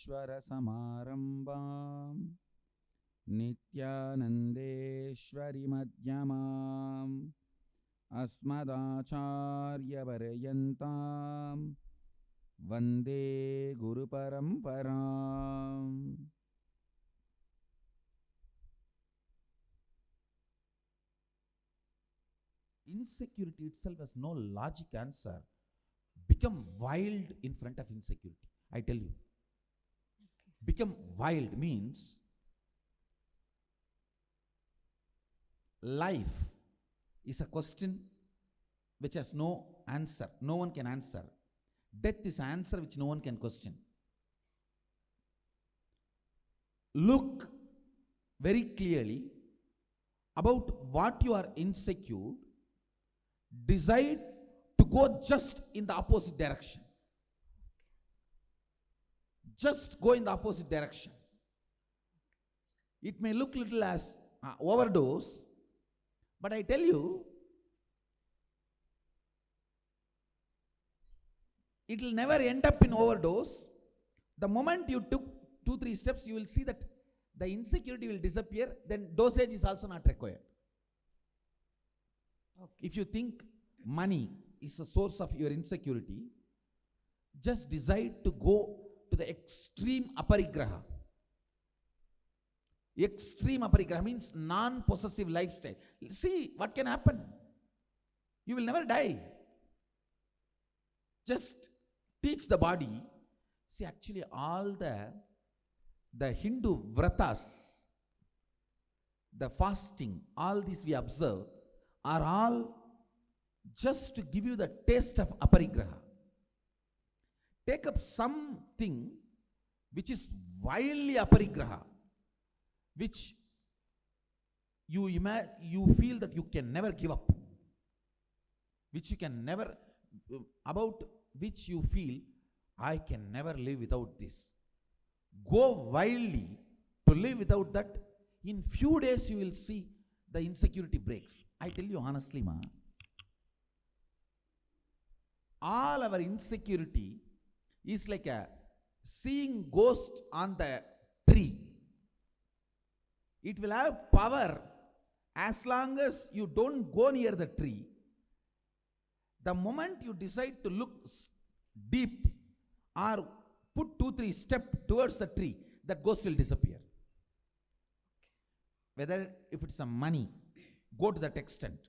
Samarambam Nithyanandeshwari Madhyamam Asmadacharya Varyantam Vande Guru Paramparam. Insecurity itself has no logic answer. Become wild in front of insecurity. I tell you. Become wild means life is a question which has no answer. No one can answer. Death is an answer which no one can question. Look very clearly about what you are insecure. Decide to go just in the opposite direction. Just go in the opposite direction. It may look little as overdose, but I tell you, it will never end up in overdose. The moment you took 2-3 steps, you will see that the insecurity will disappear, then dosage is also not required. Okay. If you think money is the source of your insecurity, just decide to go to the extreme Aparigraha. Extreme Aparigraha means non-possessive lifestyle. See what can happen. You will never die. Just teach the body. See, actually all the Hindu vratas, the fasting, all these we observe are all just to give you the taste of Aparigraha. Take up something which is wildly Aparigraha, which you feel that you can never give up, which you can never, about which you feel, I can never live without this. Go wildly to live without that. In few days you will see the insecurity breaks. I tell you honestly, all our insecurity is like a seeing ghost on the tree. It will have power as long as you don't go near the tree. The moment you decide to look deep or put 2-3 steps towards the tree, that ghost will disappear. Whether if it's a money, go to that extent.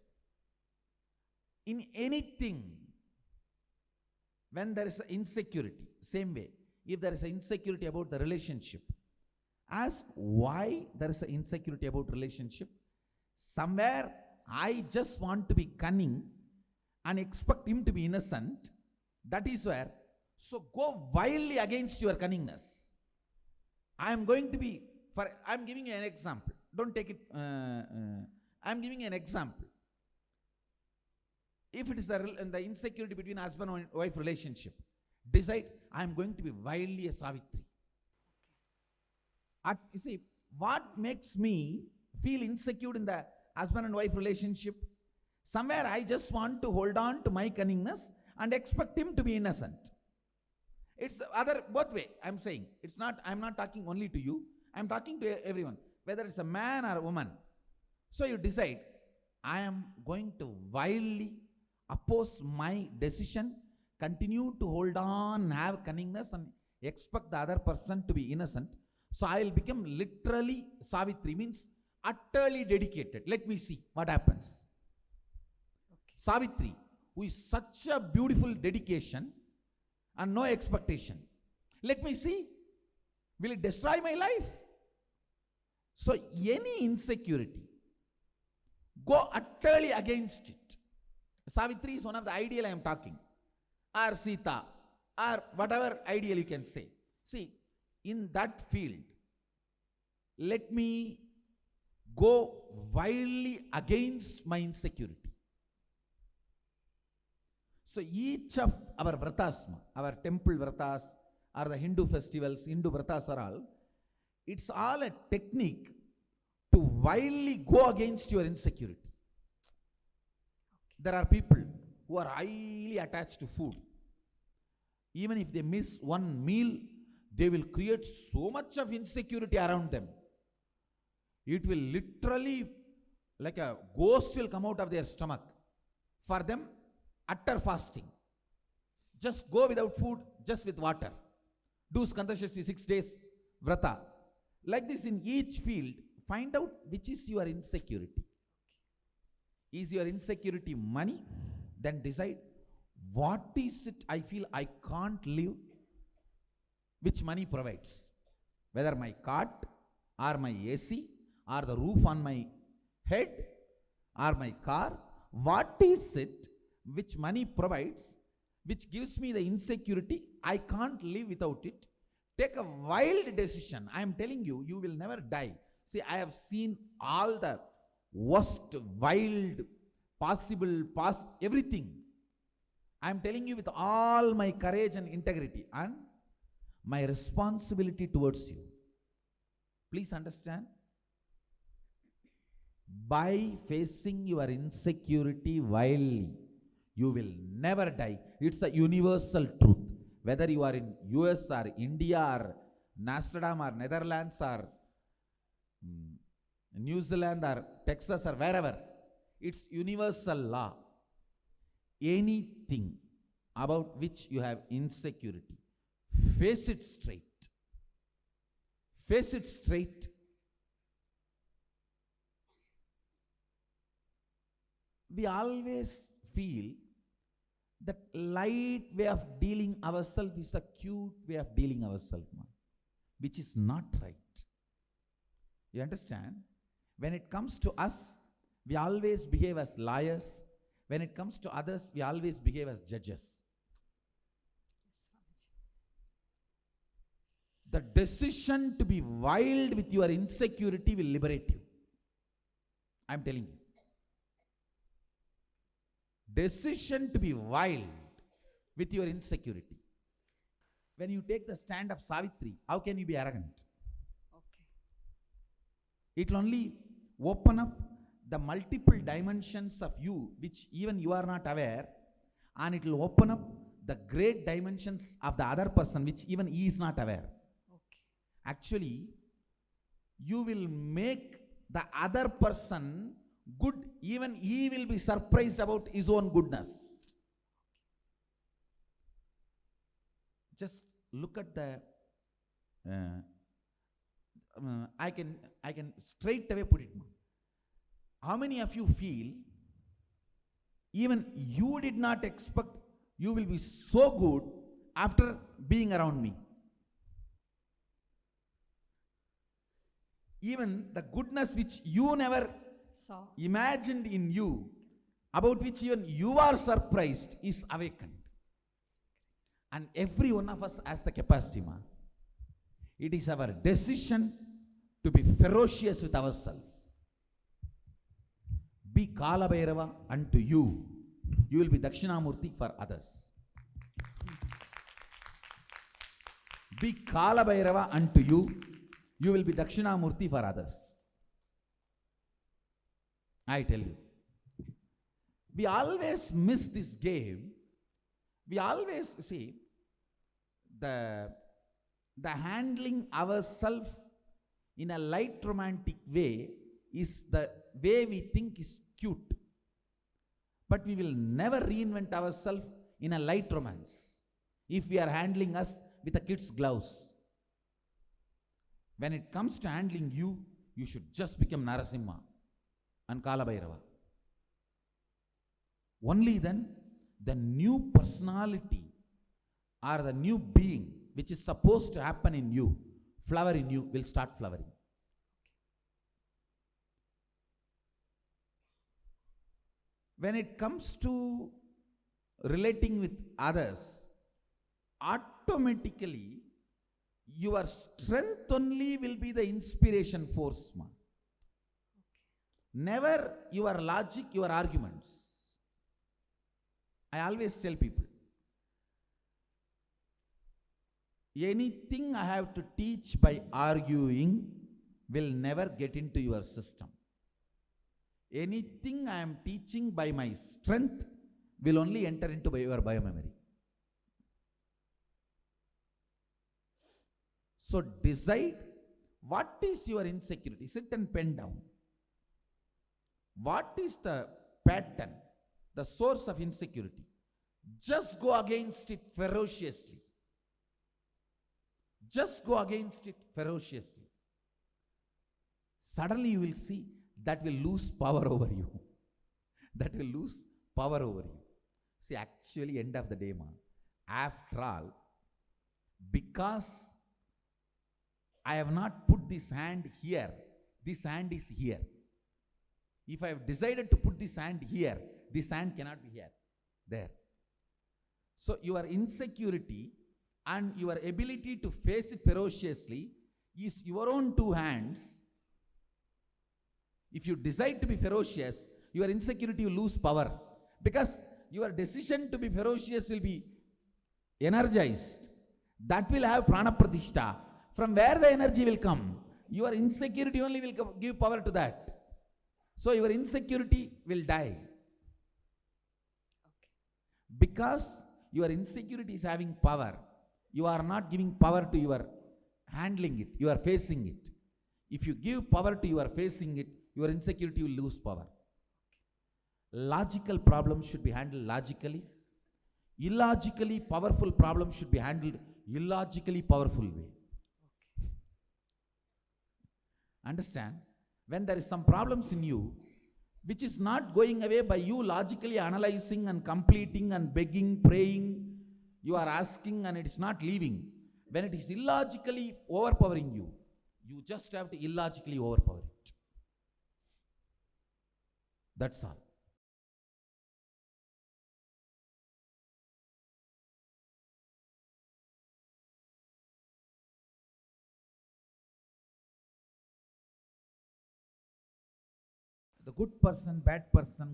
In anything, when there is insecurity, same way, if there is insecurity about the relationship, ask why there is insecurity about relationship. Somewhere I just want to be cunning and expect him to be innocent. That is where. So go wildly against your cunningness. I am going to be, I am giving you an example. Don't take it, I am giving you an example. If it is the insecurity between husband and wife relationship, decide, I am going to be wildly a Savitri. You see, what makes me feel insecure in the husband and wife relationship? Somewhere I just want to hold on to my cunningness and expect him to be innocent. It's other both way. I'm saying it's not. I'm not talking only to you. I'm talking to everyone, whether it's a man or a woman. So you decide, I am going to wildly oppose my decision, continue to hold on, have cunningness, and expect the other person to be innocent. So I will become literally Savitri, means utterly dedicated. Let me see what happens. Okay. Savitri, who is such a beautiful dedication and no expectation. Let me see. Will it destroy my life? So any insecurity, go utterly against it. Savitri is one of the ideal I am talking. Or Sita, or whatever ideal you can say. See, in that field, let me go wildly against my insecurity. So each of our vratas, our temple vratas, or the Hindu festivals, Hindu vratas are all, it's all a technique to wildly go against your insecurity. There are people who are highly attached to food. Even if they miss one meal, they will create so much of insecurity around them. It will literally, like a ghost will come out of their stomach. For them, utter fasting. Just go without food, just with water. Do Skandashashti 6 days, vrata. Like this in each field, find out which is your insecurity. Is your insecurity money? Then decide, what is it I feel I can't live, which money provides. Whether my cart, or my AC, or the roof on my head, or my car, what is it which money provides, which gives me the insecurity, I can't live without it. Take a wild decision. I am telling you, you will never die. See, I have seen all the worst, wild, possible, everything. I am telling you with all my courage and integrity and my responsibility towards you. Please understand. By facing your insecurity wildly, you will never die. It's a universal truth. Whether you are in US or India or Amsterdam or Netherlands or New Zealand or Texas or wherever, it's universal law. Anything about which you have insecurity, face it straight. Face it straight. We always feel that light way of dealing ourselves is the cute way of dealing ourselves, which is not right. You understand? When it comes to us, we always behave as liars. When it comes to others, we always behave as judges. The decision to be wild with your insecurity will liberate you. I am telling you. Decision to be wild with your insecurity. When you take the stand of Savitri, how can you be arrogant? Okay. It will only open up the multiple dimensions of you, which even you are not aware, and it will open up the great dimensions of the other person, which even he is not aware. Okay. Actually, you will make the other person good, even he will be surprised about his own goodness. Just look at the, I can straight away put it. How many of you feel, even you did not expect you will be so good after being around me? Even the goodness which you never imagined in you, about which even you are surprised, is awakened. And every one of us has the capacity, man. It is our decision to be ferocious with ourselves. Be Kalabhairava unto you. You will be Dakshinamurti for others. Be Kalabhairava unto you. You will be Dakshinamurti for others. I tell you. We always miss this game. We always see the handling ourselves in a light romantic way is the way we think is cute. But we will never reinvent ourselves in a light romance if we are handling us with a kid's gloves. When it comes to handling you, you should just become Narasimha and Kalabhairava. Only then the new personality or the new being which is supposed to happen in you, flower in you, will start flowering. When it comes to relating with others, automatically your strength only will be the inspiration force. Okay. Never your logic, your arguments. I always tell people, anything I have to teach by arguing will never get into your system. Anything I am teaching by my strength will only enter into your biomemory. So decide what is your insecurity. Sit and pen down. What is the pattern, the source of insecurity? Just go against it ferociously. Just go against it ferociously. Suddenly you will see that will lose power over you. That will lose power over you. See, actually, end of the day, man, after all, because I have not put this hand here, this hand is here. If I have decided to put this hand here, this hand cannot be here, there. So your insecurity and your ability to face it ferociously is your own two hands. If you decide to be ferocious, your insecurity will lose power, because your decision to be ferocious will be energized. That will have prana pratishtha. From where the energy will come? Your insecurity only will give power to that. So your insecurity will die. Okay. Because your insecurity is having power, you are not giving power to your handling it, you are facing it. If you give power to your facing it, your insecurity will lose power. Logical problems should be handled logically. Illogically powerful problems should be handled illogically powerful way. Okay. Understand? When there is some problems in you, which is not going away by you logically analyzing and completing and begging, praying, you are asking and it is not leaving. When it is illogically overpowering you, you just have to illogically overpower it. That's all. The good person,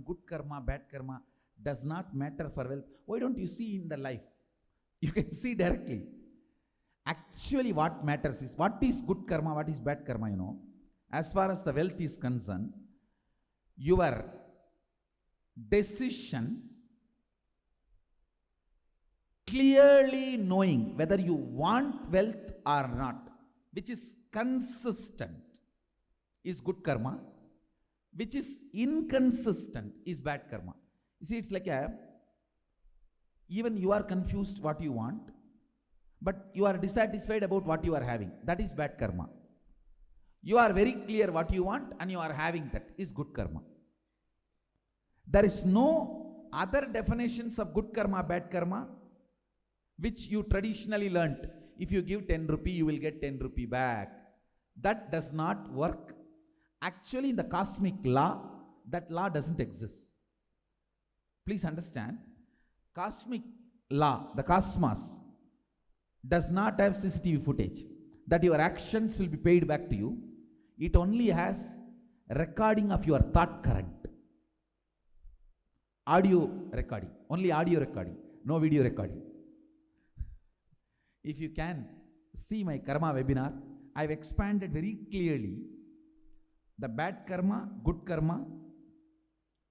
good karma, bad karma does not matter for wealth. Why don't you see in the life? You can see directly. Actually, what matters is what is good karma, what is bad karma, you know. As far as the wealth is concerned, your decision clearly knowing whether you want wealth or not, which is consistent, is good karma. Which is inconsistent is bad karma. You see, it's like even you are confused what you want, but you are dissatisfied about what you are having. That is bad karma. You are very clear what you want and you are having that is good karma. There is no other definitions of good karma, bad karma, which you traditionally learnt. If you give 10 rupee, you will get 10 rupee back. That does not work. Actually, in the cosmic law, that law doesn't exist. Please understand, cosmic law, the cosmos, does not have CCTV footage that your actions will be paid back to you. It only has recording of your thought current. Audio recording, only audio recording, no video recording. If you can see my karma webinar, I've expanded very clearly the bad karma, good karma,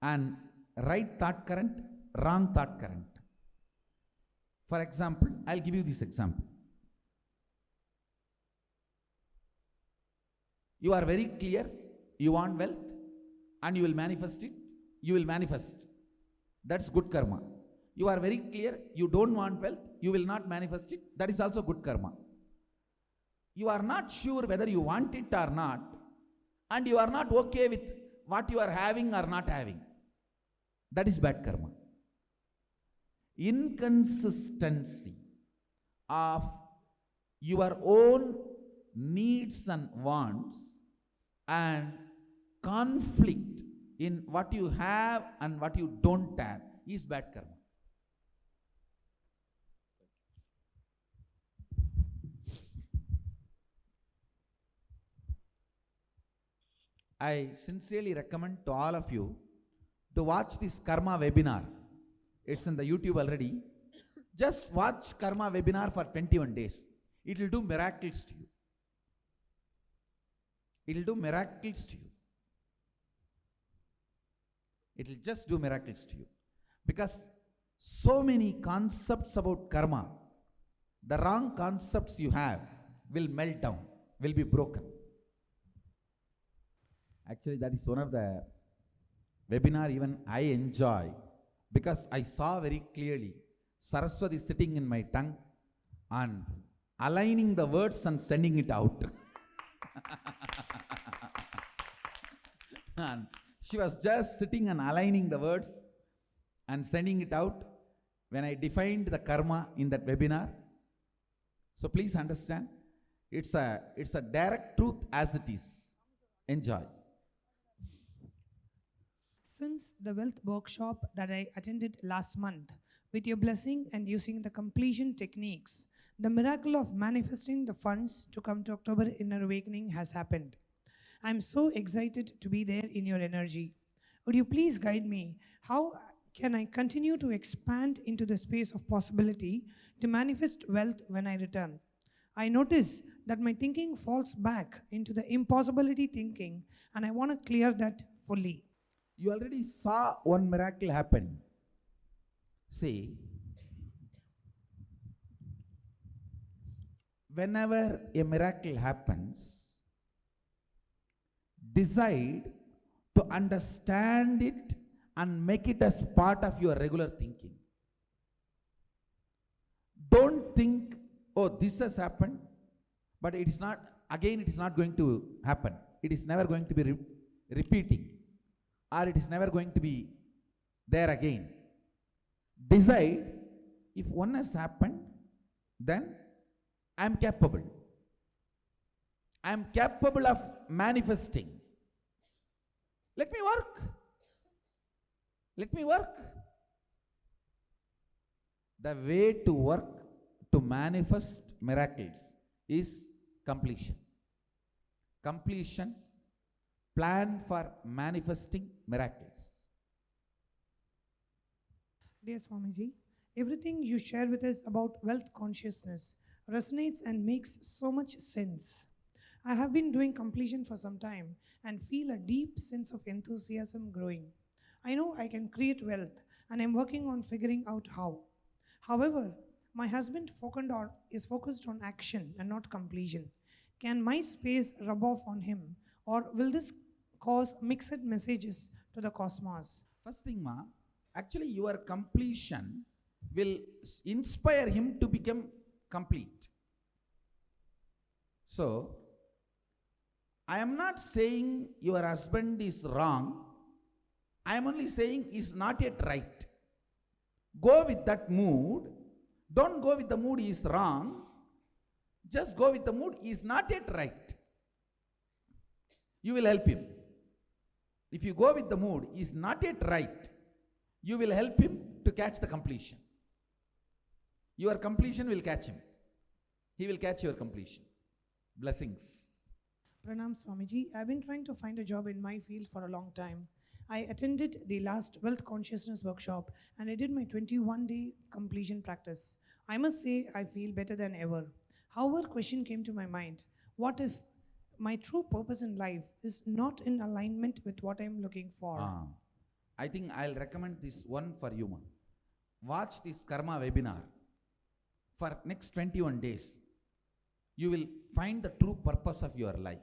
and right thought current, wrong thought current. For example, I'll give you this example. You are very clear, you want wealth, and you will manifest it, you will manifest. That's good karma. You are very clear, you don't want wealth, you will not manifest it, that is also good karma. You are not sure whether you want it or not, and you are not okay with what you are having or not having. That is bad karma. Inconsistency of your own needs and wants and conflict in what you have and what you don't have is bad karma. I sincerely recommend to all of you to watch this karma webinar. It's in the YouTube already. Just watch karma webinar for 21 days. It will do miracles to you. It will do miracles to you. It will just do miracles to you. Because so many concepts about karma, the wrong concepts you have, will melt down, will be broken. Actually, that is one of the webinar even I enjoy, because I saw very clearly Saraswati sitting in my tongue and aligning the words and sending it out. And she was just sitting and aligning the words and sending it out when I defined the karma in that webinar. So please understand, it's a direct truth as it is. Enjoy. Since the wealth workshop that I attended last month, with your blessing and using the completion techniques, the miracle of manifesting the funds to come to October Inner Awakening has happened. I'm so excited to be there in your energy. Would you please guide me? How can I continue to expand into the space of possibility to manifest wealth when I return? I notice that my thinking falls back into the impossibility thinking, and I want to clear that fully. You already saw one miracle happening. See, whenever a miracle happens, decide to understand it and make it as part of your regular thinking. Don't think, oh, this has happened, but it is not, again, it is not going to happen. It is never going to be repeating, or it is never going to be there again. Decide, if one has happened, then I am capable. I am capable of manifesting. Let me work. Let me work. The way to work to manifest miracles is completion. Completion, plan for manifesting miracles. Dear Swamiji, everything you share with us about wealth consciousness resonates and makes so much sense. I have been doing completion for some time and feel a deep sense of enthusiasm growing. I know I can create wealth, and I'm working on figuring out how. However, my husband is focused on action and not completion. Can my space rub off on him, or will this cause mixed messages to the cosmos? First thing, ma, actually your completion will inspire him to become complete. So, I am not saying your husband is wrong. I am only saying he is not yet right. Go with that mood. Don't go with the mood he is wrong. Just go with the mood he is not yet right. You will help him. If you go with the mood he is not yet right, you will help him to catch the completion. Your completion will catch him. He will catch your completion. Blessings. Pranam Swamiji, I've been trying to find a job in my field for a long time. I attended the last Wealth Consciousness workshop and I did my 21-day completion practice. I must say I feel better than ever. However, a question came to my mind. What if my true purpose in life is not in alignment with what I'm looking for? I think I'll recommend this one for you, ma. Watch this karma webinar for next 21 days. You will find the true purpose of your life.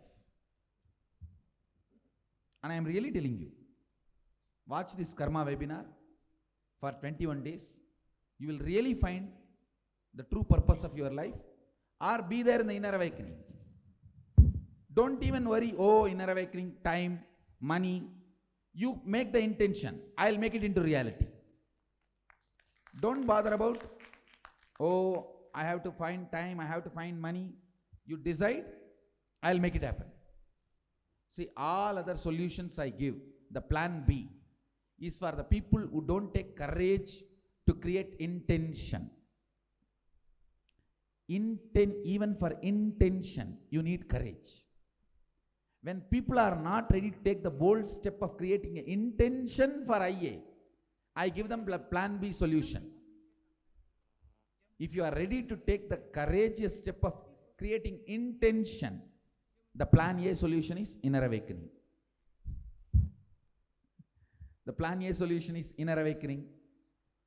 And I am really telling you, watch this karma webinar for 21 days. You will really find the true purpose of your life, or be there in the inner awakening. Don't even worry, oh, inner awakening, time, money. You make the intention. I'll make it into reality. Don't bother about, oh, I have to find time, I have to find money. You decide, I'll make it happen. See, all other solutions I give, the plan B, is for the people who don't take courage to create intention. Even for intention, you need courage. When people are not ready to take the bold step of creating an intention for IA, I give them the plan B solution. If you are ready to take the courageous step of creating intention, the plan A solution is inner awakening. The plan A solution is inner awakening.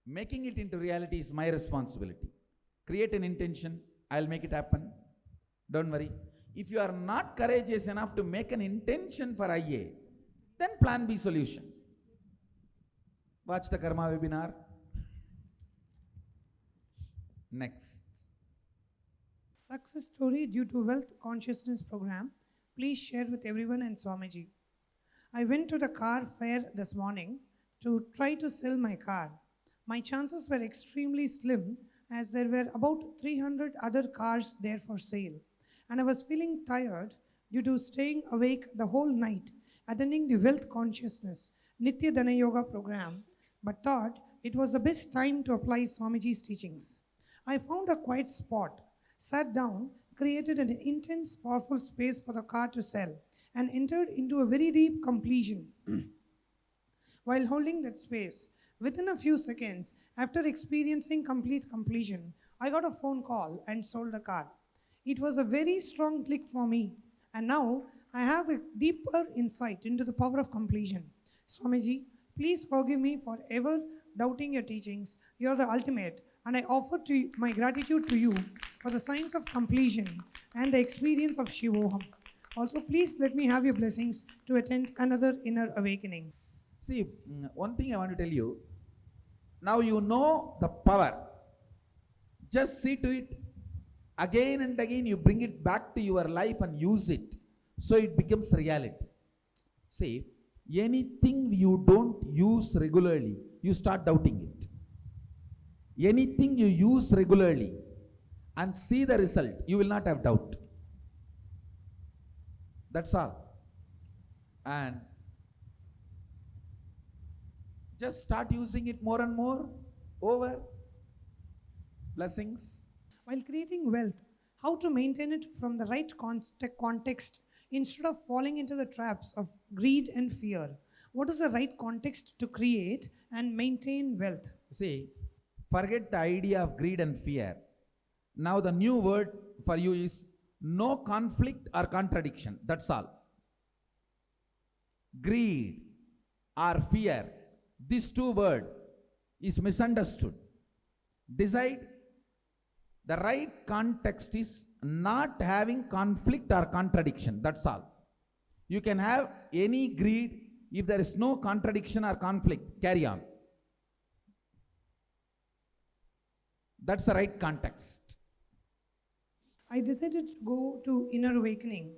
Making it into reality is my responsibility. Create an intention, I'll make it happen. Don't worry. If you are not courageous enough to make an intention for IA, then plan B solution. Watch the Karma webinar. Next. Success story due to wealth consciousness program. Please share with everyone and Swamiji. I went to the car fair this morning to try to sell my car. My chances were extremely slim as there were about 300 other cars there for sale. And I was feeling tired due to staying awake the whole night attending the Wealth Consciousness Nithyananda Yoga program, but thought it was the best time to apply Swamiji's teachings. I found a quiet spot, sat down, created an intense, powerful space for the car to sell, and entered into a very deep completion. While holding that space, within a few seconds, after experiencing complete completion, I got a phone call and sold the car. It was a very strong click for me, and now I have a deeper insight into the power of completion. Swamiji, please forgive me for ever doubting your teachings. You are the ultimate, and I offer my gratitude to you for the signs of completion and the experience of Shivoham. Also, please let me have your blessings to attend another inner awakening. See, one thing I want to tell you. Now you know the power. Just see to it. Again and again you bring it back to your life and use it. So it becomes reality. See, anything you don't use regularly, you start doubting it. Anything you use regularly and see the result, you will not have doubt. That's all. And just start using it more and more. Over. Blessings. While creating wealth, how to maintain it from the right context instead of falling into the traps of greed and fear. What is the right context to create and maintain wealth? See, forget the idea of greed and fear. Now the new word for you is no conflict or contradiction. That's all. Greed or fear, these two words is misunderstood. Decide the right context is not having conflict or contradiction. That's all. You can have any greed if there is no contradiction or conflict. Carry on. That's the right context. I decided to go to inner awakening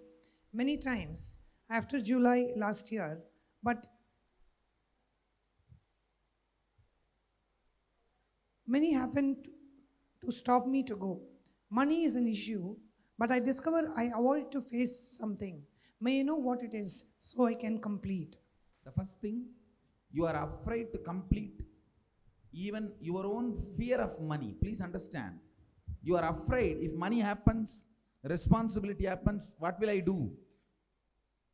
many times after July last year, but many happened to stop me to go. Money is an issue, but I discover I avoid to face something. May I know what it is so I can complete? The first thing, you are afraid to complete even your own fear of money. Please understand. You are afraid if money happens, responsibility happens, what will I do?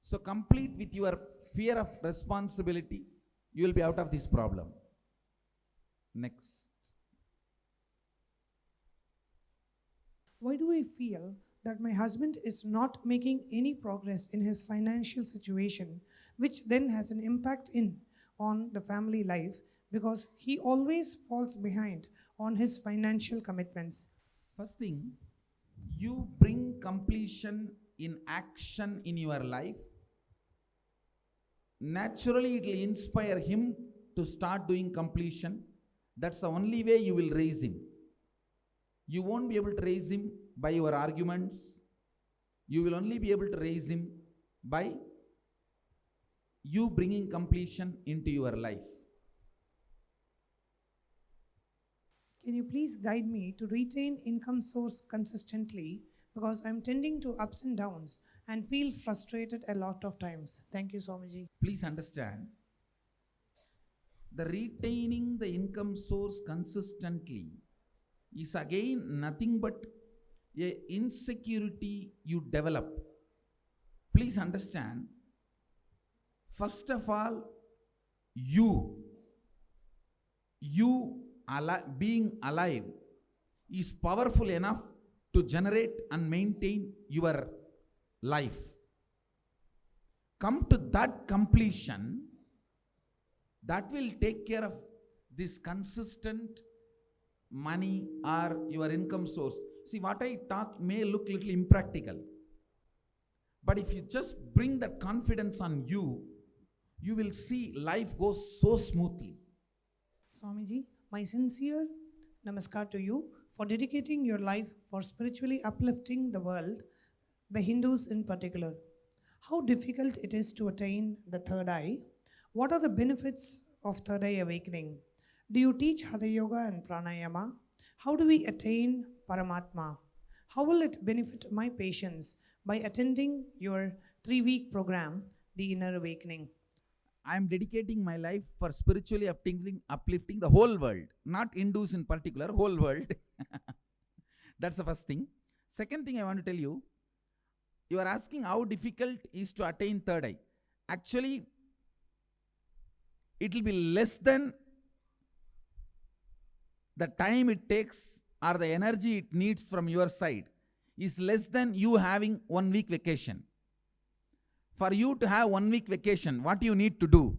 So complete with your fear of responsibility, you will be out of this problem. Next. Why do I feel that my husband is not making any progress in his financial situation, which then has an impact on the family life, because he always falls behind on his financial commitments? First thing, you bring completion in action in your life. Naturally, it will inspire him to start doing completion. That's the only way you will raise him. You won't be able to raise him by your arguments. You will only be able to raise him by you bringing completion into your life. Can you please guide me to retain income source consistently, because I'm tending to ups and downs and feel frustrated a lot of times. Thank you, Swamiji. Please understand, the retaining the income source consistently is again nothing but a insecurity you develop. Please understand, first of all, being alive is powerful enough to generate and maintain your life. Come to that completion, that will take care of this consistent money or your income source. See, what I talk may look little impractical. But if you just bring that confidence on you, you will see life goes so smoothly. Swamiji, my sincere namaskar to you for dedicating your life for spiritually uplifting the world, the Hindus in particular. How difficult it is to attain the third eye? What are the benefits of third eye awakening? Do you teach Hatha Yoga and Pranayama? How do we attain Paramatma? How will it benefit my patients by attending your 3-week program, The Inner Awakening? I am dedicating my life for spiritually uplifting the whole world, not Hindus in particular, whole world. That's the first thing. Second thing I want to tell you, you are asking how difficult is to attain third eye. Actually, it will be less than the time it takes or the energy it needs from your side is less than you having 1 week vacation. For you to have 1 week vacation, what you need to do,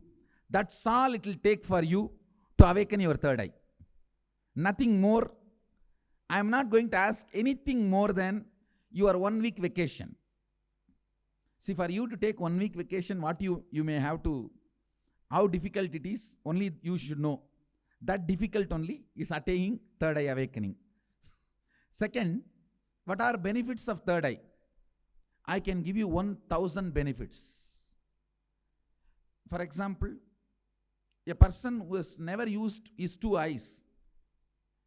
that's all it will take for you to awaken your third eye. Nothing more. I am not going to ask anything more than your 1 week vacation. See, for you to take 1 week vacation, what you may have to, how difficult it is, only you should know. That difficult only is attaining third eye awakening. Second, what are benefits of third eye? I can give you 1,000 benefits. For example, a person who has never used his 2 eyes,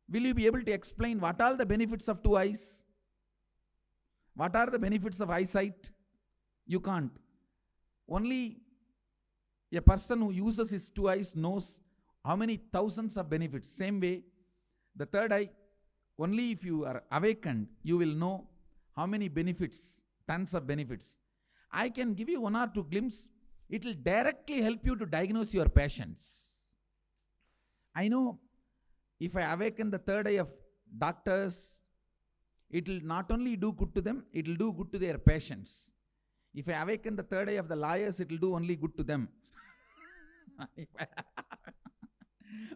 will you be able to explain what are the benefits of 2 eyes? What are the benefits of eyesight? You can't. Only a person who uses his 2 eyes knows how many thousands of benefits. Same way, the third eye, only if you are awakened, you will know how many benefits, tons of benefits. I can give you 1 or 2 glimpses. It will directly help you to diagnose your patients. I know if I awaken the third eye of doctors, it will not only do good to them, it will do good to their patients. If I awaken the third eye of the lawyers, it will do only good to them.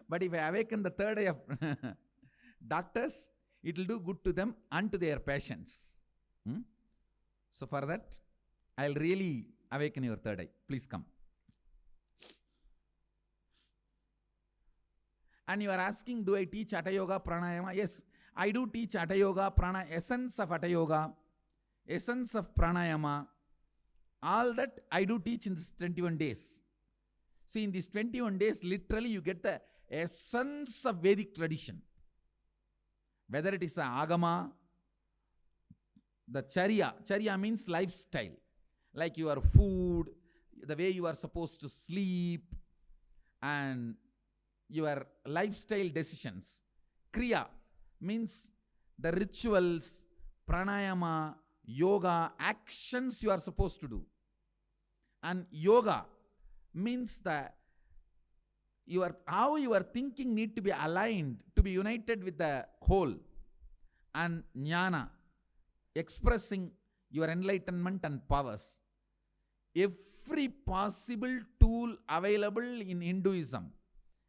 But if I awaken the third eye of doctors, it will do good to them and to their patients. So for that, I'll really awaken your third eye. Please come. And you are asking, do I teach Hatha Yoga, Pranayama? Yes, I do teach Hatha Yoga, Pranayama, essence of Hatha Yoga, essence of Pranayama. All that I do teach in this 21 days. See, in these 21 days, literally you get the essence of Vedic tradition. Whether it is the Agama, the Charya means lifestyle. Like your food, the way you are supposed to sleep, and your lifestyle decisions. Kriya means the rituals, pranayama, yoga, actions you are supposed to do. And yoga means that how your thinking need to be aligned, to be united with the whole. And jnana, expressing your enlightenment and powers. Every possible tool available in Hinduism,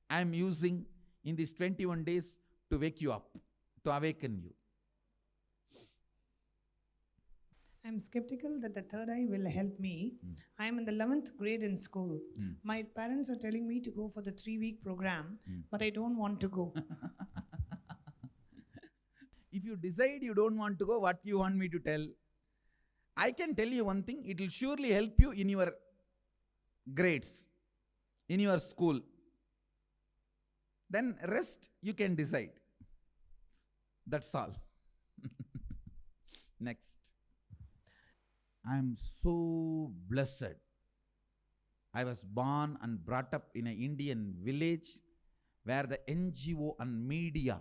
I am using in these 21 days to wake you up, to awaken you. I am skeptical that the third eye will help me. I am in the 11th grade in school. My parents are telling me to go for the 3-week program, but I don't want to go. If you decide you don't want to go, what you want me to tell? I can tell you one thing, it will surely help you in your grades, in your school. Then rest you can decide. That's all. Next. I am so blessed. I was born and brought up in an Indian village where the NGO and media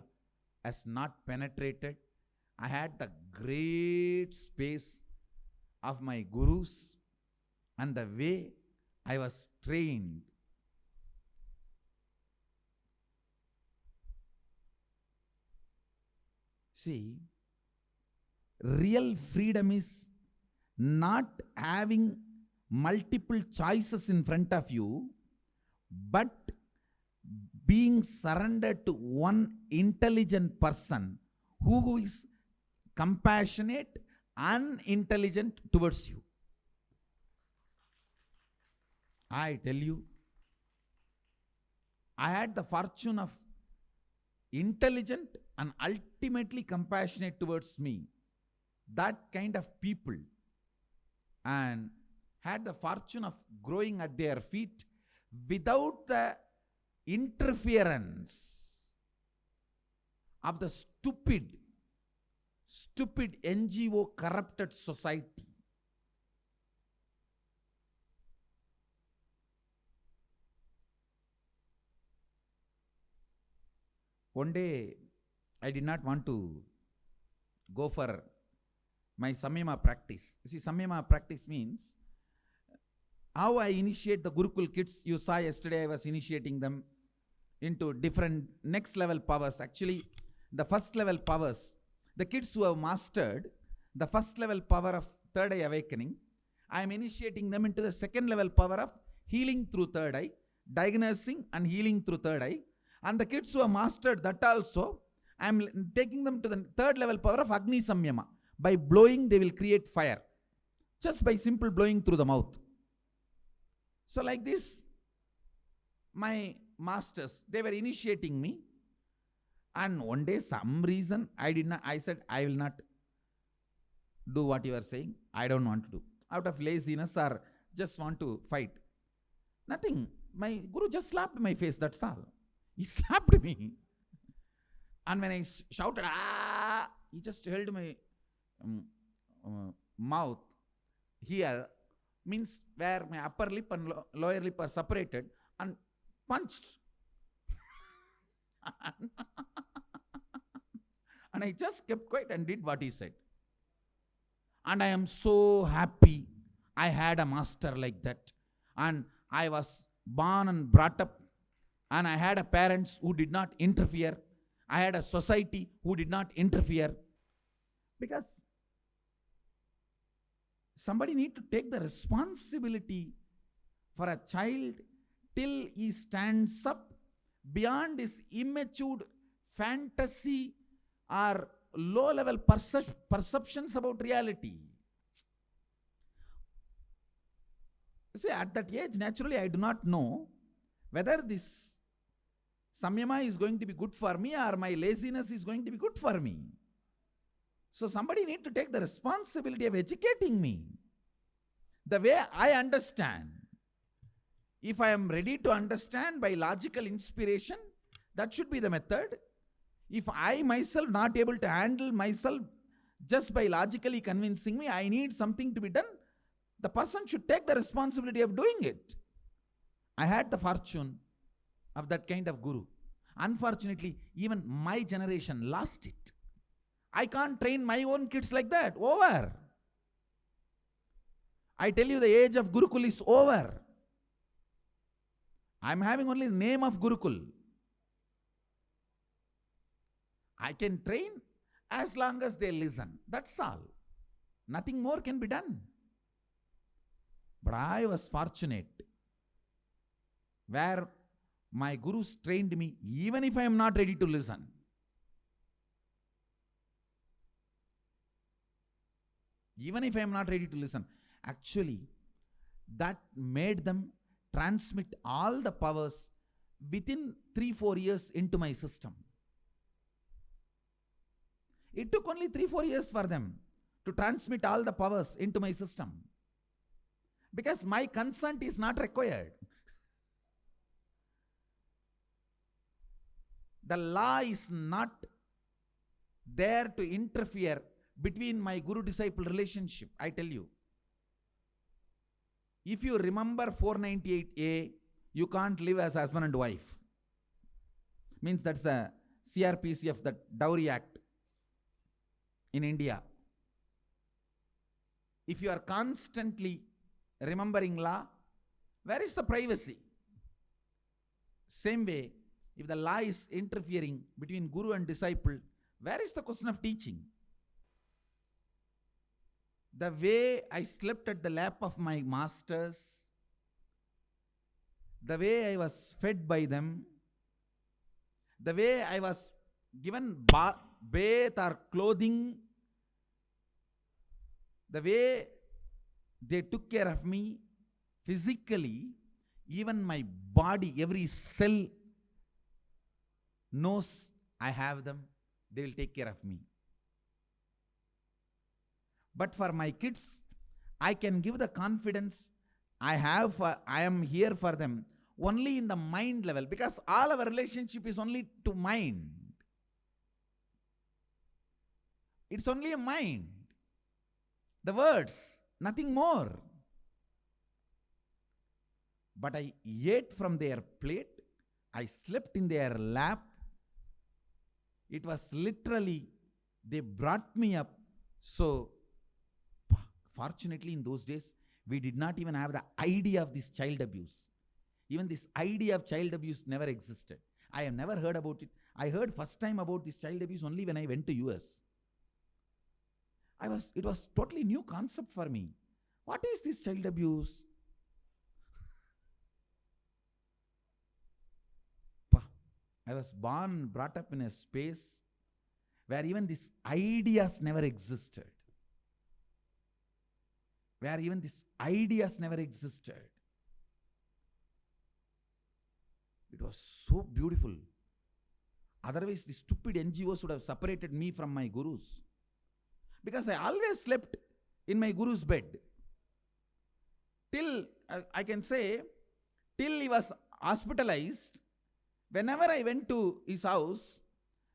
has not penetrated. I had the great space of my gurus and the way I was trained. See, real freedom is not having multiple choices in front of you, but being surrendered to one intelligent person who is compassionate, unintelligent towards you. I tell you, I had the fortune of intelligent and ultimately compassionate towards me, that kind of people, and had the fortune of growing at their feet without the interference of the stupid NGO corrupted society. One day, I did not want to go for my Samyama practice. You see, Samyama practice means how I initiate the Gurukul kids. You saw yesterday I was initiating them into different next level powers. Actually, the first level powers, the kids who have mastered the first level power of third eye awakening, I am initiating them into the second level power of healing through third eye, diagnosing and healing through third eye. And the kids who have mastered that also, I am taking them to the third level power of Agni Samyama. By blowing, they will create fire. Just by simple blowing through the mouth. So like this, my masters, they were initiating me. And one day, some reason, I said, I will not do what you are saying. I don't want to do. Out of laziness or just want to fight. Nothing. My Guru just slapped my face, that's all. He slapped me. And when I shouted, ah, he just held my mouth here, means where my upper lip and lower lip are separated, and punched. And I just kept quiet and did what he said. And I am so happy I had a master like that. And I was born and brought up, and I had a parents who did not interfere. I had a society who did not interfere. Because somebody need to take the responsibility for a child till he stands up beyond his immature fantasy or low-level perceptions about reality. See, at that age, naturally, I do not know whether this Samyama is going to be good for me or my laziness is going to be good for me. So somebody need to take the responsibility of educating me the way I understand. If I am ready to understand by logical inspiration, that should be the method. If I myself not able to handle myself just by logically convincing me, I need something to be done, the person should take the responsibility of doing it. I had the fortune of that kind of guru. Unfortunately, even my generation lost it. I can't train my own kids like that. Over. I tell you, the age of Gurukul is over. I am having only the name of Gurukul. I can train as long as they listen. That's all. Nothing more can be done. But I was fortunate where my gurus trained me even if I am not ready to listen. Even if I am not ready to listen. Actually, that made them transmit all the powers within 3-4 years into my system. It took only 3-4 years for them to transmit all the powers into my system. Because my consent is not required. The law is not there to interfere between my guru-disciple relationship, I tell you. If you remember 498A, you can't live as husband and wife. Means that's the CRPC of the Dowry Act in India. If you are constantly remembering law, where is the privacy? Same way, if the law is interfering between guru and disciple, where is the question of teaching? The way I slept at the lap of my masters, the way I was fed by them, the way I was given bath or clothing the way they took care of me physically, even my body, every cell knows I have them, they will take care of me. But for my kids, I can give the confidence I am here for them only in the mind level, because all our relationship is only to mind. It's only a mind. The words, nothing more. But I ate from their plate. I slept in their lap. It was literally, they brought me up. So, fortunately in those days, we did not even have the idea of this child abuse. Even this idea of child abuse never existed. I have never heard about it. I heard first time about this child abuse only when I went to US. It was totally new concept for me. What is this child abuse? I was brought up in a space where even these ideas never existed. It was so beautiful. Otherwise, the stupid NGOs would have separated me from my gurus. Because I always slept in my guru's bed. Till, I can say, till he was hospitalized. Whenever I went to his house,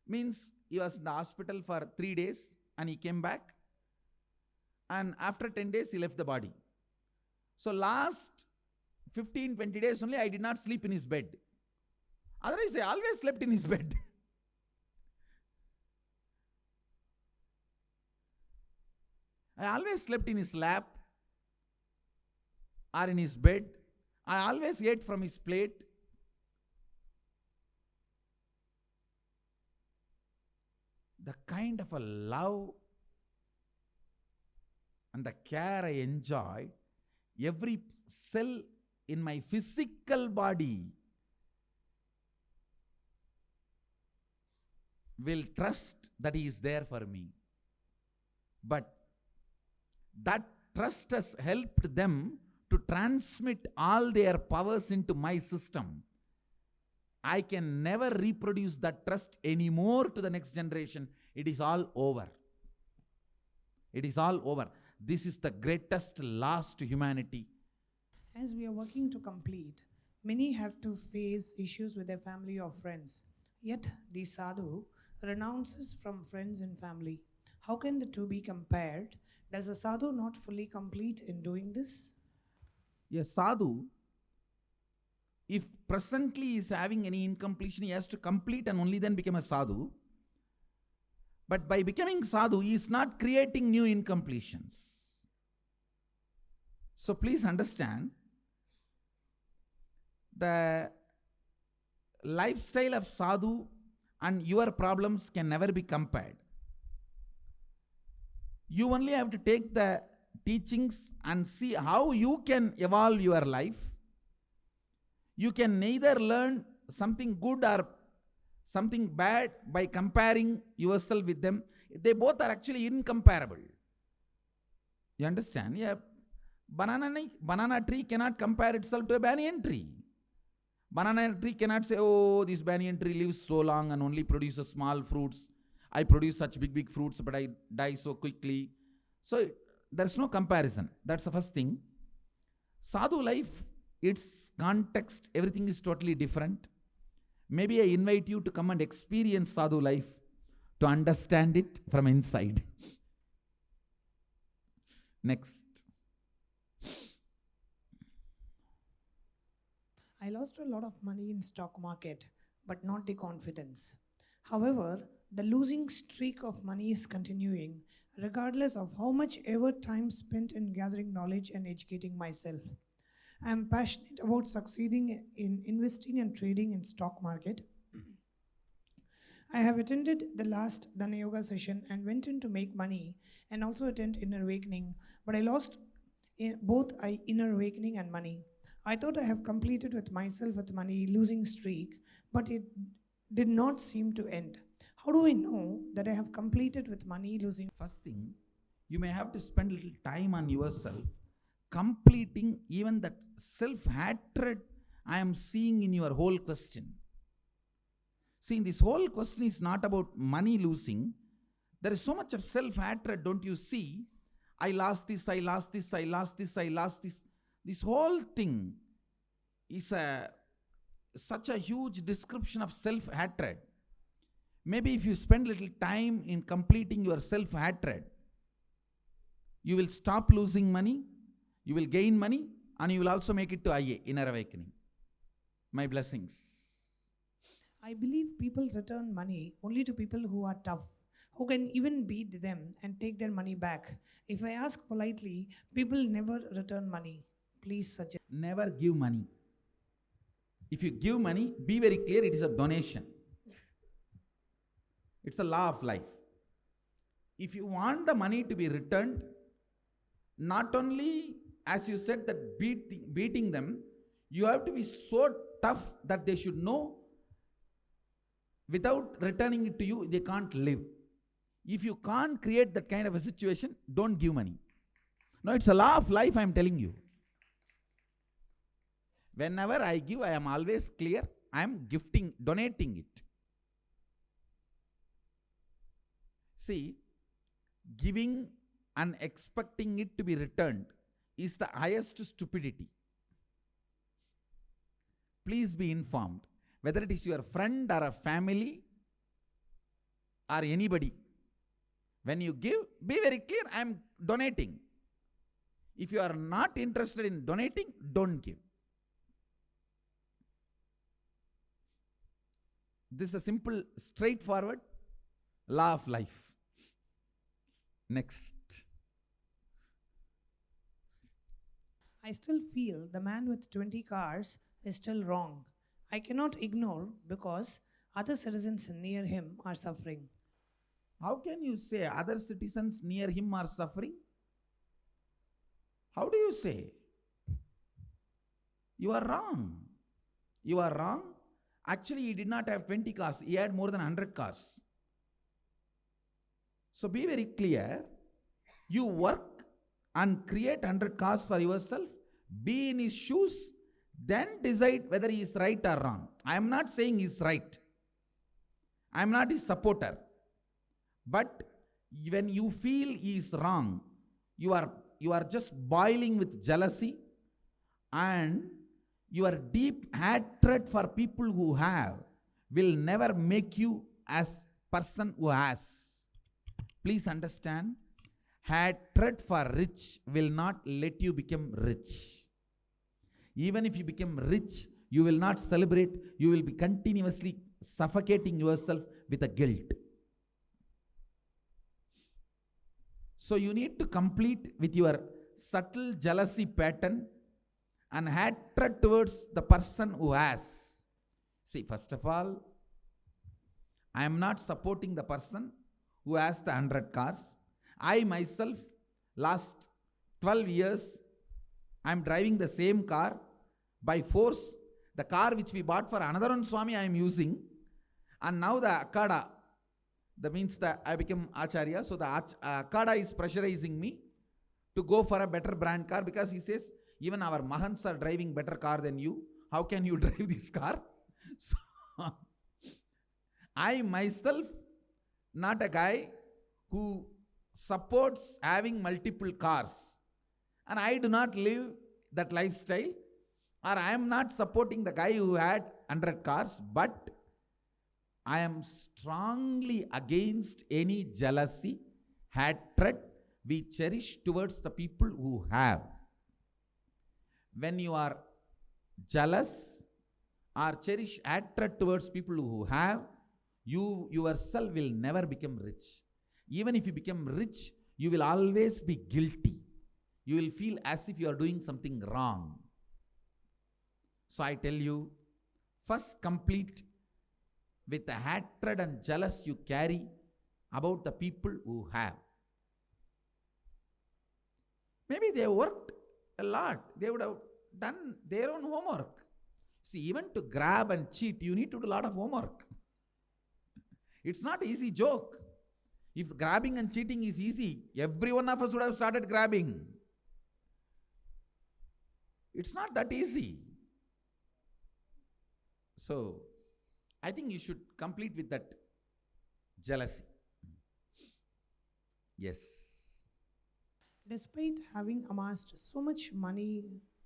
means he was in the hospital for 3 days and he came back. And after 10 days, he left the body. So last 15-20 days only, I did not sleep in his bed. Otherwise, I always slept in his bed. I always slept in his lap or in his bed. I always ate from his plate. The kind of a love and the care I enjoyed, every cell in my physical body will trust that he is there for me. But that trust has helped them to transmit all their powers into my system. I can never reproduce that trust anymore to the next generation. It is all over. It is all over. This is the greatest loss to humanity. As we are working to complete, many have to face issues with their family or friends. Yet the sadhu renounces from friends and family. How can the two be compared? Does the sadhu not fully complete in doing this? A sadhu, if presently is having any incompletion, he has to complete and only then become a sadhu. But by becoming sadhu, he is not creating new incompletions. So please understand, the lifestyle of sadhu and your problems can never be compared. You only have to take the teachings and see how you can evolve your life. You can neither learn something good or something bad by comparing yourself with them. They both are actually incomparable. You understand? Yeah. Banana tree cannot compare itself to a banyan tree. Banana tree cannot say, oh, this banyan tree lives so long and only produces small fruits. I produce such big fruits, but I die so quickly. So there's no comparison. That's the first thing. Sadhu life, its context, everything is totally different. Maybe I invite you to come and experience sadhu life to understand it from inside. Next. I lost a lot of money in stock market, but not the confidence. However, the losing streak of money is continuing, regardless of how much ever time spent in gathering knowledge and educating myself. I am passionate about succeeding in investing and trading in stock market. I have attended the last Dana Yoga session and went in to make money and also attend Inner Awakening, but I lost both Inner Awakening and money. I thought I have completed with myself with money losing streak, but it did not seem to end. How do I know that I have completed with money losing? First thing, You may have to spend a little time on yourself, completing even that self-hatred I am seeing in your whole question. See, this whole question is not about money losing. There is so much of self-hatred, don't you see? I lost this, I lost this, I lost this, I lost this. This whole thing is such a huge description of self-hatred. Maybe if you spend little time in completing your self-hatred, you will stop losing money, you will gain money, and you will also make it to IA, Inner Awakening. My blessings. I believe people return money only to people who are tough, who can even beat them and take their money back. If I ask politely, people never return money. Please suggest. Never give money. If you give money, be very clear, it is a donation. It's the law of life. If you want the money to be returned, not only, as you said, that beating them, you have to be so tough that they should know without returning it to you, they can't live. If you can't create that kind of a situation, don't give money. No, it's a law of life, I am telling you. Whenever I give, I am always clear, I am gifting, donating it. See, giving and expecting it to be returned is the highest stupidity. Please be informed, whether it is your friend or a family or anybody. When you give, be very clear, I am donating. If you are not interested in donating, don't give. This is a simple, straightforward law of life. Next. I still feel the man with 20 cars is still wrong. I cannot ignore because other citizens near him are suffering. How can you say other citizens near him are suffering? How do you say? You are wrong. You are wrong. Actually, he did not have 20 cars. He had more than 100 cars. So be very clear. You work and create 100 cars for yourself. Be in his shoes. Then decide whether he is right or wrong. I am not saying he is right. I am not his supporter. But when you feel he is wrong, you are just boiling with jealousy and your deep hatred for people who have will never make you as person who has. Please understand, hatred for rich will not let you become rich. Even if you become rich, you will not celebrate, you will be continuously suffocating yourself with a guilt. So you need to complete with your subtle jealousy pattern and hatred towards the person who has. See, first of all, I am not supporting the person who has the 100 cars. I myself, last 12 years, I am driving the same car. By force, the car which we bought for another one Swami I am using. And now the Akada, that means that I became Acharya. So the Akada is pressurizing me to go for a better brand car because he says, even our Mahants are driving better car than you. How can you drive this car? So I myself, not a guy who supports having multiple cars. And I do not live that lifestyle. Or I am not supporting the guy who had 100 cars, but I am strongly against any jealousy, hatred we cherish towards the people who have. When you are jealous or cherish hatred towards people who have, you yourself will never become rich. Even if you become rich, you will always be guilty. You will feel as if you are doing something wrong. So I tell you, first complete with the hatred and jealous you carry about the people who have. Maybe they worked a lot. They would have done their own homework. See, even to grab and cheat, you need to do a lot of homework. It's not an easy joke. If grabbing and cheating is easy, every one of us would have started grabbing. It's not that easy. So, I think you should complete with that jealousy. Yes. Despite having amassed so much money,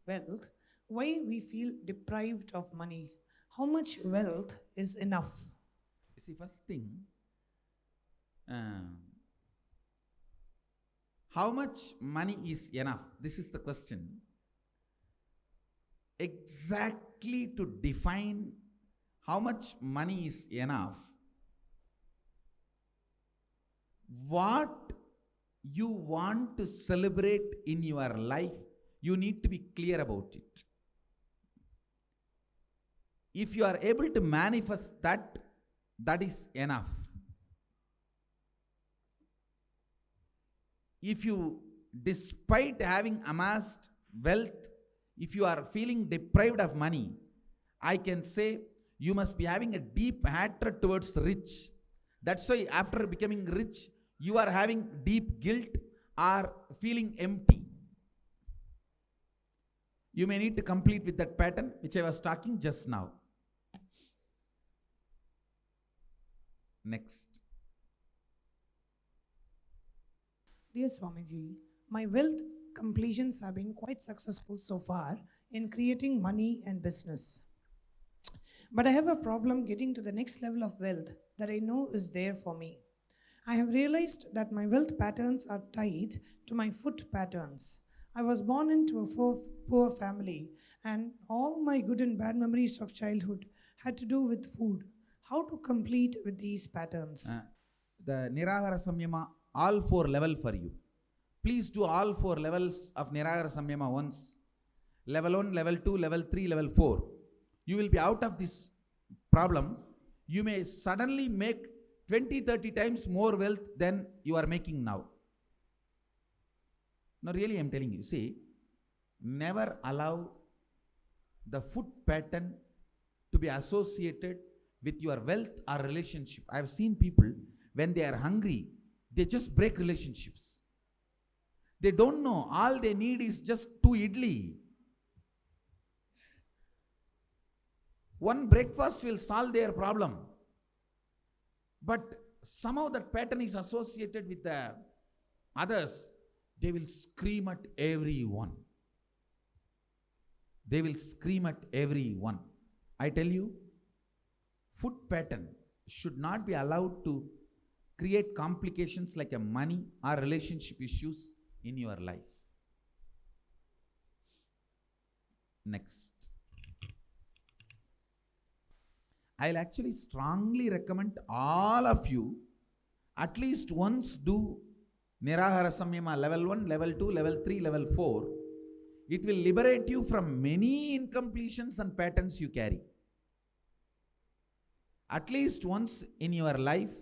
wealth, why we feel deprived of money? How much wealth is enough? You see, first thing, how much money is enough? This is the question. Exactly to define how much money is enough, what you want to celebrate in your life, you need to be clear about it. If you are able to manifest that, that is enough. If you, despite having amassed wealth, if you are feeling deprived of money, I can say you must be having a deep hatred towards rich. That's why after becoming rich, you are having deep guilt or feeling empty. You may need to complete with that pattern which I was talking just now. Next. Dear Swamiji, my wealth completions have been quite successful so far in creating money and business. But I have a problem getting to the next level of wealth that I know is there for me. I have realized that my wealth patterns are tied to my food patterns. I was born into a poor family, and all my good and bad memories of childhood had to do with food. How to complete with these patterns? The Nirahara Samyama, all 4 level for you. Please do all 4 levels of Nirahara Samyama once. Level 1, level 2, level 3, level 4. You will be out of this problem. You may suddenly make 20-30 times more wealth than you are making now. No, really, I am telling you. See, never allow the food pattern to be associated with your wealth or relationship. I have seen people, when they are hungry, they just break relationships. They don't know. All they need is just 2 idli. One breakfast will solve their problem. But somehow that pattern is associated with the others. They will scream at everyone. They will scream at everyone. I tell you, food pattern should not be allowed to create complications like a money or relationship issues in your life. Next. I'll actually strongly recommend all of you at least once do Nirahara Samyama level 1, level 2, level 3, level 4. It will liberate you from many incompletions and patterns you carry. At least once in your life,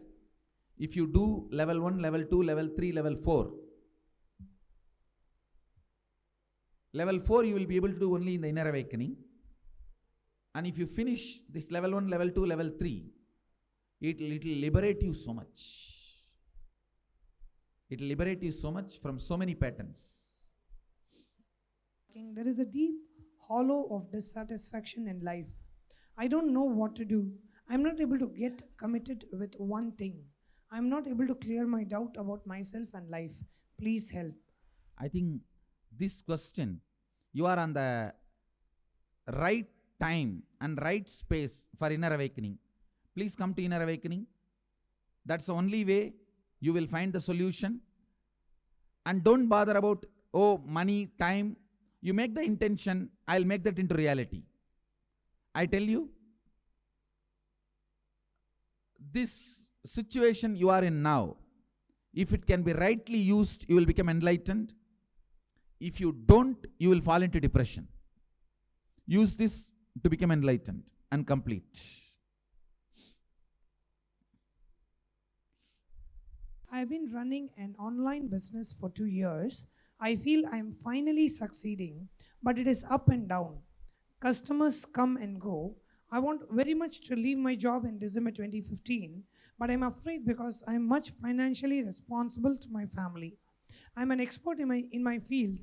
if you do level 1, level 2, level 3, level 4. Level 4 you will be able to do only in the inner awakening. And if you finish this level 1, level 2, level 3, it will liberate you so much. It will liberate you so much from so many patterns. There is a deep hollow of dissatisfaction in life. I don't know what to do. I'm not able to get committed with one thing. I'm not able to clear my doubt about myself and life. Please help. I think this question, you are on the right time and right space for inner awakening. Please come to inner awakening. That's the only way you will find the solution. And don't bother about, money, time. You make the intention, I'll make that into reality. I tell you, this situation you are in now, if it can be rightly used, you will become enlightened. If you don't, you will fall into depression. Use this to become enlightened and complete. I've been running an online business for 2 years. I feel I'm finally succeeding, but it is up and down. Customers come and go. I want very much to leave my job in December 2015, but I'm afraid because I'm much financially responsible to my family. I'm an expert in my field,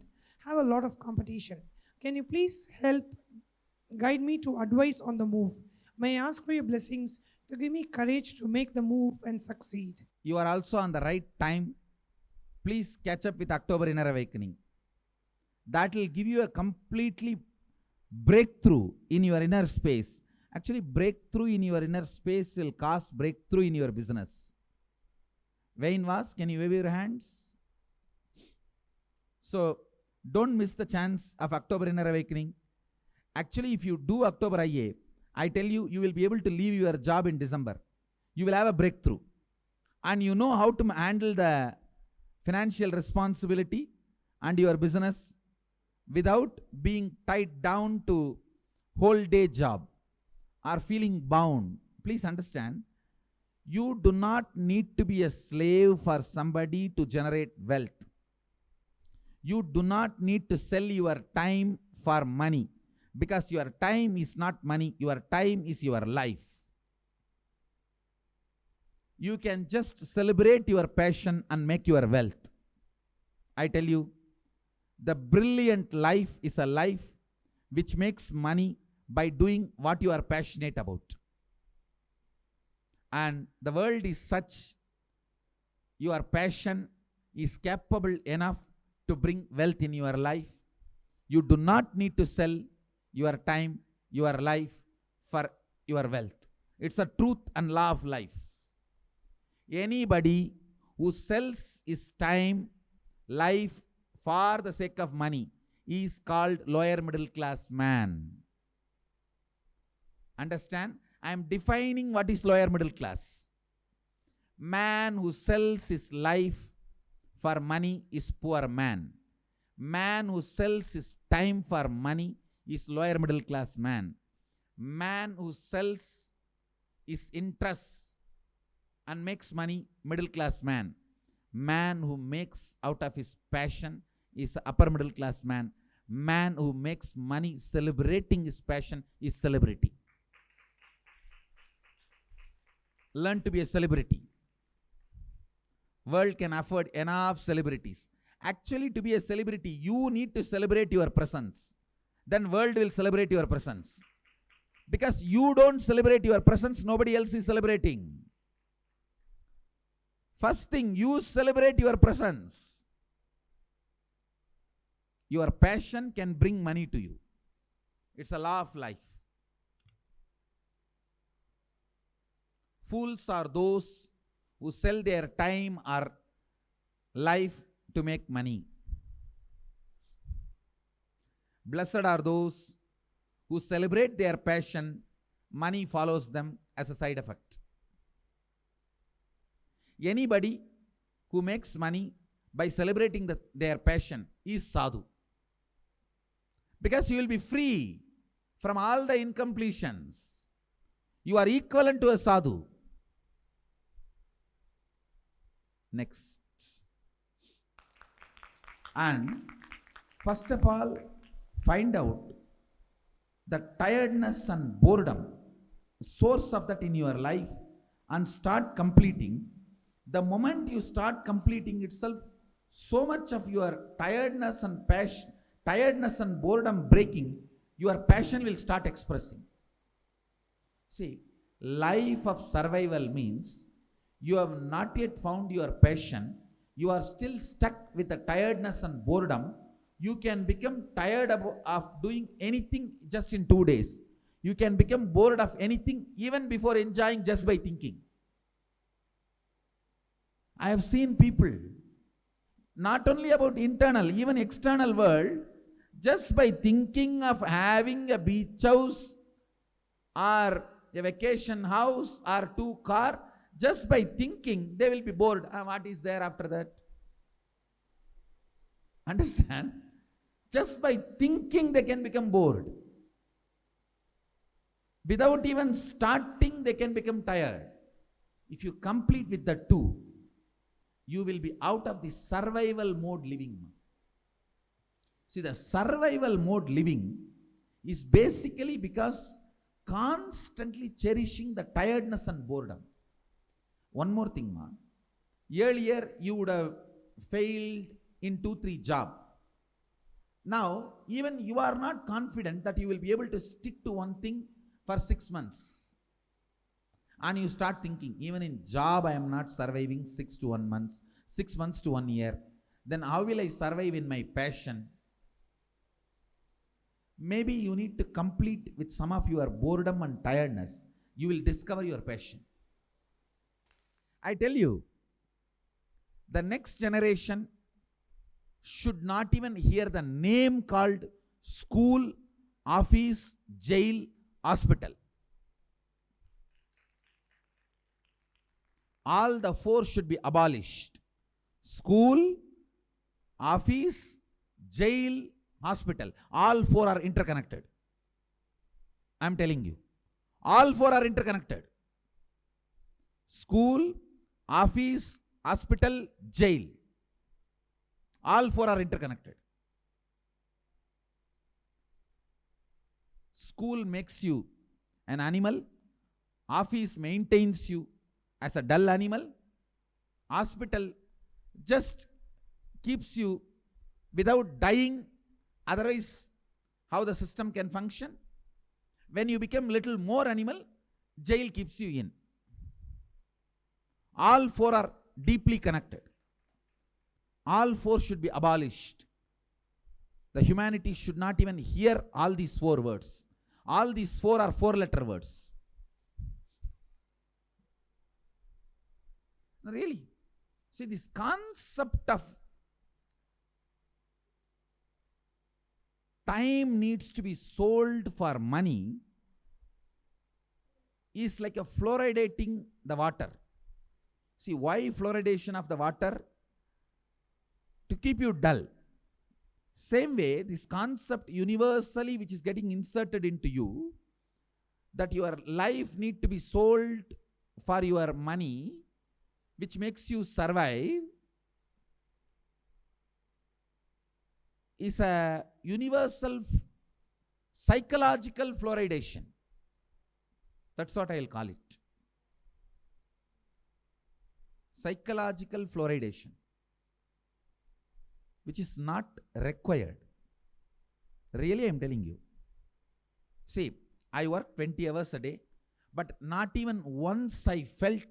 have a lot of competition. Can you please help guide me to advice on the move? May I ask for your blessings to give me courage to make the move and succeed? You are also on the right time. Please catch up with October Inner Awakening. That will give you a completely breakthrough in your inner space. Actually, breakthrough in your inner space will cause breakthrough in your business. Wayne was, can you wave your hands? So, don't miss the chance of October Inner Awakening. Actually, if you do October IA, I tell you, you will be able to leave your job in December. You will have a breakthrough. And you know how to handle the financial responsibility and your business without being tied down to whole day job or feeling bound. Please understand, you do not need to be a slave for somebody to generate wealth. You do not need to sell your time for money, because your time is not money, your time is your life. You can just celebrate your passion and make your wealth. I tell you, the brilliant life is a life which makes money by doing what you are passionate about. And the world is such, your passion is capable enough to bring wealth in your life. You do not need to sell your time, your life for your wealth. It's a truth and law of life. Anybody who sells his time, life for the sake of money is called lower middle class man. Understand? I am defining what is lower middle class. Man who sells his life for money is poor man. Man who sells his time for money is lower middle class man. Man who sells his interests and makes money, middle class man. Man who makes out of his passion is upper middle class man. Man who makes money celebrating his passion is celebrity. Learn to be a celebrity. World can afford enough celebrities. Actually, to be a celebrity, you need to celebrate your presence. Then world will celebrate your presence. Because you don't celebrate your presence, nobody else is celebrating. First thing, you celebrate your presence. Your passion can bring money to you. It's a law of life. Fools are those who sell their time or life to make money. Blessed are those who celebrate their passion, money follows them as a side effect. Anybody who makes money by celebrating their passion is sadhu. Because you will be free from all the incompletions. You are equivalent to a sadhu. Next. And first of all, find out the tiredness and boredom, source of that in your life, and start completing. The moment you start completing itself, so much of your tiredness and passion, tiredness and boredom breaking, your passion will start expressing. See, life of survival means you have not yet found your passion. You are still stuck with the tiredness and boredom. You can become tired of doing anything just in 2 days. You can become bored of anything even before enjoying just by thinking. I have seen people, not only about internal, even external world, just by thinking of having a beach house or a vacation house or 2 cars, just by thinking, they will be bored. What is there after that? Understand? Just by thinking, they can become bored. Without even starting, they can become tired. If you complete with the 2, you will be out of the survival mode living. See, the survival mode living is basically because constantly cherishing the tiredness and boredom. One more thing, ma. Earlier, you would have failed in 2-3 jobs. Now, even you are not confident that you will be able to stick to one thing for 6 months. And you start thinking, even in job, I am not surviving 6 to 1 month, 6 months to 1 year. Then how will I survive in my passion? Maybe you need to complete with some of your boredom and tiredness. You will discover your passion. I tell you, the next generation should not even hear the name called school, office, jail, hospital. All the 4 should be abolished. School, office, jail, hospital. All 4 are interconnected. I am telling you. All 4 are interconnected. School, office, hospital, jail. All 4 are interconnected. School makes you an animal. Office maintains you as a dull animal. Hospital just keeps you without dying. Otherwise, how the system can function? When you become little more animal, jail keeps you in. All 4 are deeply connected. All 4 should be abolished. The humanity should not even hear all these 4 words. All these 4 are 4-letter words. Really? See, this concept of time needs to be sold for money is like a fluoridating the water. See, why fluoridation of the water? To keep you dull. Same way, this concept universally which is getting inserted into you, that your life need to be sold for your money, which makes you survive, is a universal psychological fluoridation. That's what I will call it. Psychological fluoridation, which is not required. Really, I am telling you. See, I work 20 hours a day, but not even once I felt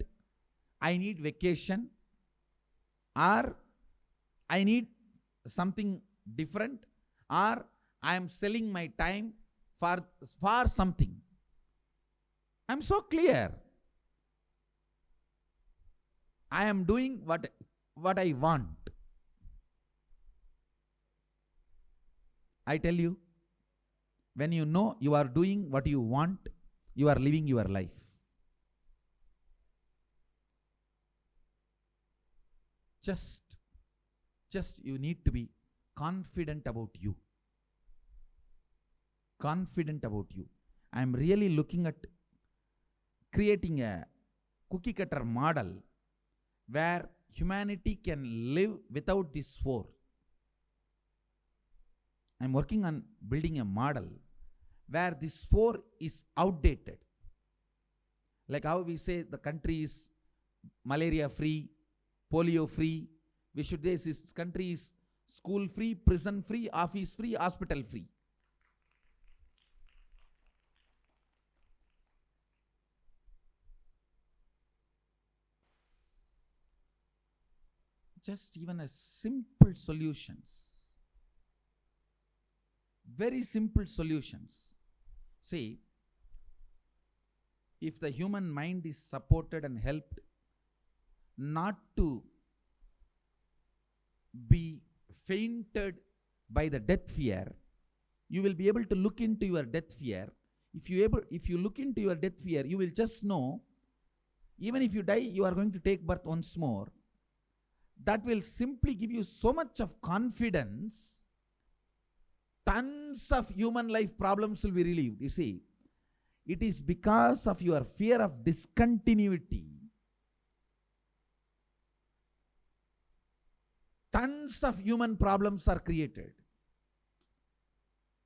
I need vacation or I need something different or I am selling my time for something. I am so clear. I am doing what I want. I tell you, when you know you are doing what you want, you are living your life. Just you need to be confident about you. Confident about you. I am really looking at creating a cookie cutter model where humanity can live without these 4. I am working on building a model where this 4 is outdated. Like how we say the country is malaria free, polio free. We should say this country is school free, prison free, office free, hospital free. Just even a simple solutions. Very simple solutions. See, if the human mind is supported and helped not to be fainted by the death fear, you will be able to look into your death fear. If you look into your death fear, you will just know, even if you die, you are going to take birth once more. That will simply give you so much of confidence. Tons of human life problems will be relieved. You see, it is because of your fear of discontinuity. Tons of human problems are created.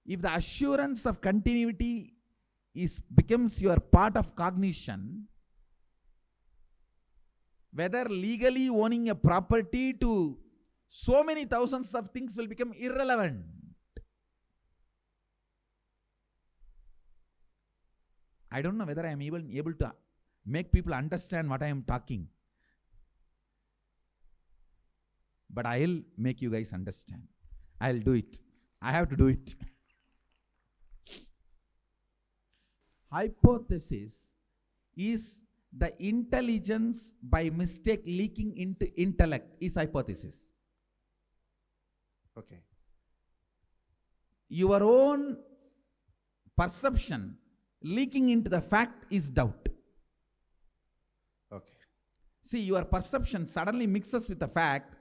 If the assurance of continuity becomes your part of cognition, whether legally owning a property to so many thousands of things will become irrelevant. I don't know whether I am able to make people understand what I am talking. But I'll make you guys understand. I'll do it. I have to do it. Hypothesis is the intelligence by mistake leaking into intellect is hypothesis. Okay. Your own perception leaking into the fact is doubt. Okay. See, your perception suddenly mixes with the fact,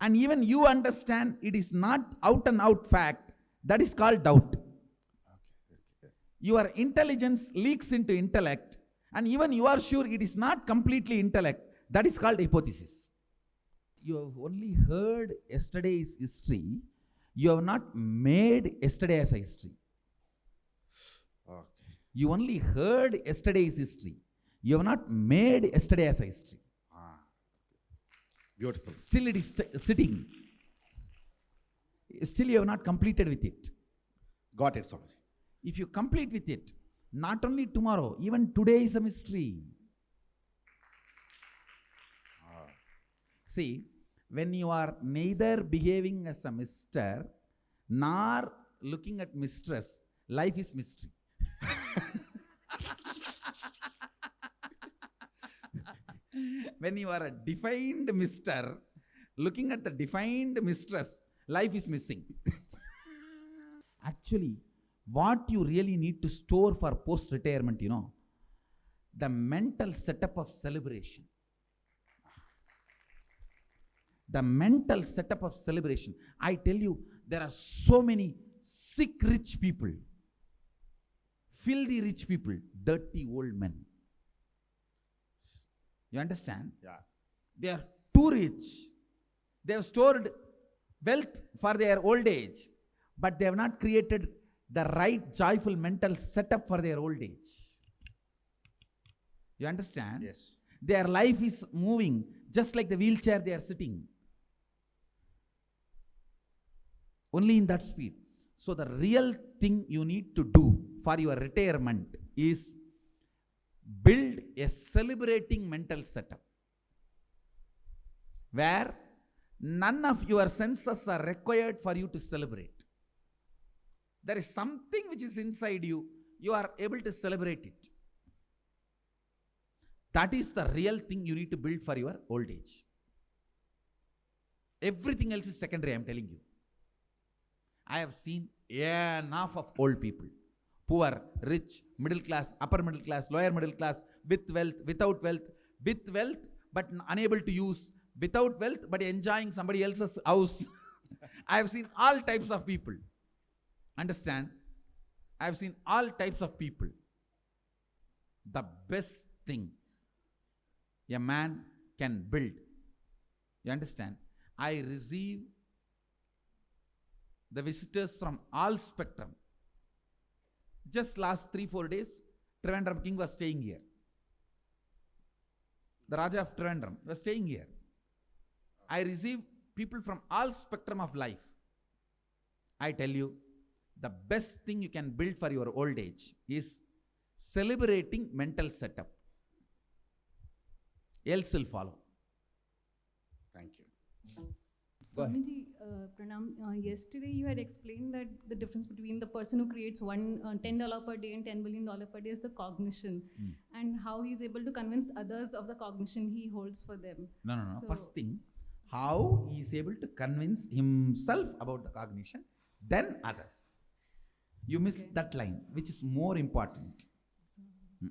and even you understand it is not out and out fact. That is called doubt. Okay. Your intelligence leaks into intellect, and even you are sure it is not completely intellect. That is called hypothesis. You have only heard yesterday's history. You have not made yesterday as a history. Okay. You only heard yesterday's history. You have not made yesterday as a history. Beautiful. Still it is sitting. Still you have not completed with it. Got it, Swamiji. If you complete with it, not only tomorrow, even today is a mystery. See, when you are neither behaving as a mister nor looking at mistress, life is mystery. When you are a defined mister, looking at the defined mistress, life is missing. Actually, what you really need to store for post-retirement, the mental setup of celebration. The mental setup of celebration. I tell you, there are so many sick rich people, filthy rich people, dirty old men. You understand? Yeah. They are too rich. They have stored wealth for their old age, but they have not created the right joyful mental setup for their old age. You understand? Yes. Their life is moving just like the wheelchair they are sitting. Only in that speed. So the real thing you need to do for your retirement is build a celebrating mental setup where none of your senses are required for you to celebrate. There is something which is inside you, you are able to celebrate it. That is the real thing you need to build for your old age. Everything else is secondary, I am telling you. I have seen enough of old people. Poor, rich, middle class, upper middle class, lower middle class, with wealth, without wealth, with wealth but unable to use, without wealth but enjoying somebody else's house. I have seen all types of people. Understand? I have seen all types of people. The best thing a man can build. You understand? I receive the visitors from all spectrum. Just last 3-4 days, Trivandrum King was staying here. The Raja of Trivandrum was staying here. I receive people from all spectrum of life. I tell you, the best thing you can build for your old age is celebrating mental setup. Else will follow. Thank you. Go ahead. Swamiji, Pranam, yesterday you had explained that the difference between the person who creates $10 per day and $10 billion per day is the cognition, and how he's able to convince others of the cognition he holds for them. No. So- First thing, how he is able to convince himself about the cognition, then others. You miss that line, which is more important,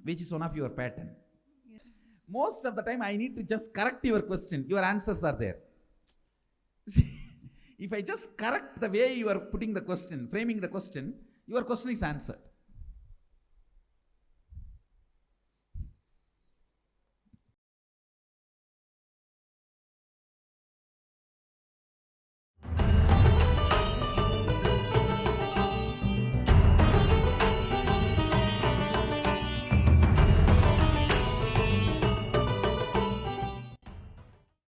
which is one of your pattern. Yeah. Most of the time, I need to just correct your question. Your answers are there. See, if I just correct the way you are putting the question, framing the question, your question is answered.